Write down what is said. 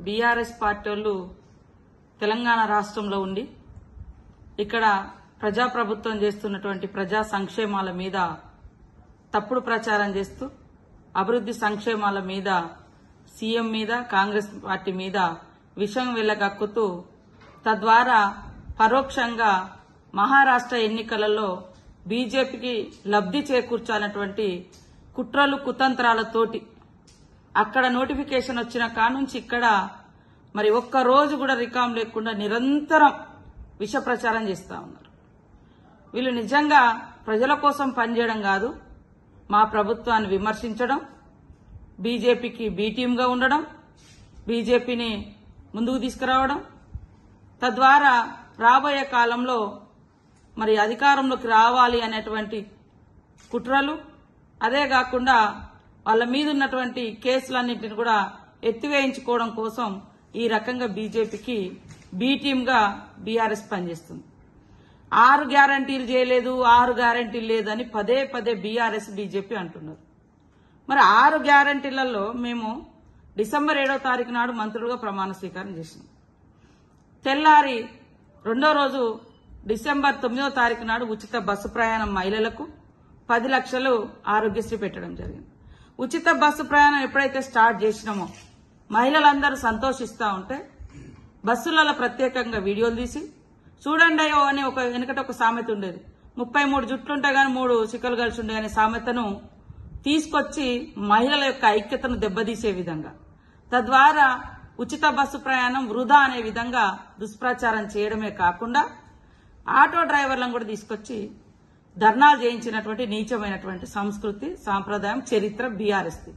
BRS party వాళ్ళు తెలంగాణ రాష్ట్రంలో ఉండి ఇక్కడ ప్రజాప్రభుత్వం చేస్తున్నటువంటి ప్రజా సంక్షేమాల మీద తప్పుడు ప్రచారం చేస్తూ అభివృద్ధి సంక్షేమాల మీద సీఎం మీద కాంగ్రెస్ పార్టీ మీద విషం వెళ్లగక్కుతూ తద్వారా పరోక్షంగా మహారాష్ట్ర ఎన్నికలలో బీజేపీకి లబ్ధి చేకూర్చాలన్నటువంటి కుట్రలు కుతంత్రాలతోటి అక్కడ నోటిఫికేషన్ వచ్చిన కానుంచి ఇక్కడ మరి ఒక్క రోజు కూడా రికాం లేకుండా నిరంతరం విష ప్రచారం చేస్తా ఉన్నారు. వీళ్ళు నిజంగా ప్రజల కోసం పనిచేయడం కాదు, మా ప్రభుత్వాన్ని విమర్శించడం, బీజేపీకి బీ టీంగా ఉండడం, బీజేపీని ముందుకు తీసుకురావడం, తద్వారా రాబోయే కాలంలో మరి అధికారంలోకి రావాలి అనేటువంటి కుట్రలు, అదే కాకుండా వాళ్ళ మీద ఉన్నటువంటి కేసులన్నింటిని కూడా ఎత్తివేయించుకోవడం కోసం ఈ రకంగా బీజేపీకి బీ టీంగా బీఆర్ఎస్ పనిచేస్తుంది. 6 గ్యారంటీలు చేయలేదు, 6 గ్యారంటీలు లేదని పదే పదే బీఆర్ఎస్ బీజేపీ అంటున్నారు. మరి 6 గ్యారంటీలలో మేము డిసెంబర్ 7వ తారీఖు నాడు మంత్రులుగా ప్రమాణ స్వీకారం చేసినాం. తెల్లారి 2వ రోజు డిసెంబర్ 9వ తారీఖు నాడు ఉచిత బస్సు ప్రయాణం మహిళలకు 10 లక్షలు ఆరోగ్యశ్రీ పెట్టడం జరిగింది. ఉచిత బస్సు ప్రయాణం ఎప్పుడైతే స్టార్ట్ చేసినామో మహిళలందరూ సంతోషిస్తా ఉంటే బస్సులలో ప్రత్యేకంగా వీడియోలు తీసి చూడండి అయ్యో అని వెనకట ఒక సామెత ఉండేది, 33 జుట్లుంటే గాని 3 చిక్కలు కలిసి ఉండే అనే సామెతను తీసుకొచ్చి మహిళల యొక్క ఐక్యతను దెబ్బతీసే విధంగా, తద్వారా ఉచిత బస్సు ప్రయాణం వృధా అనే విధంగా దుష్ప్రచారం చేయడమే కాకుండా ఆటో డ్రైవర్లను కూడా తీసుకొచ్చి ధర్నాలు చేయించినటువంటి నీచమైనటువంటి సంస్కృతి, సాంప్రదాయం, చరిత్ర బీఆర్ఎస్ది.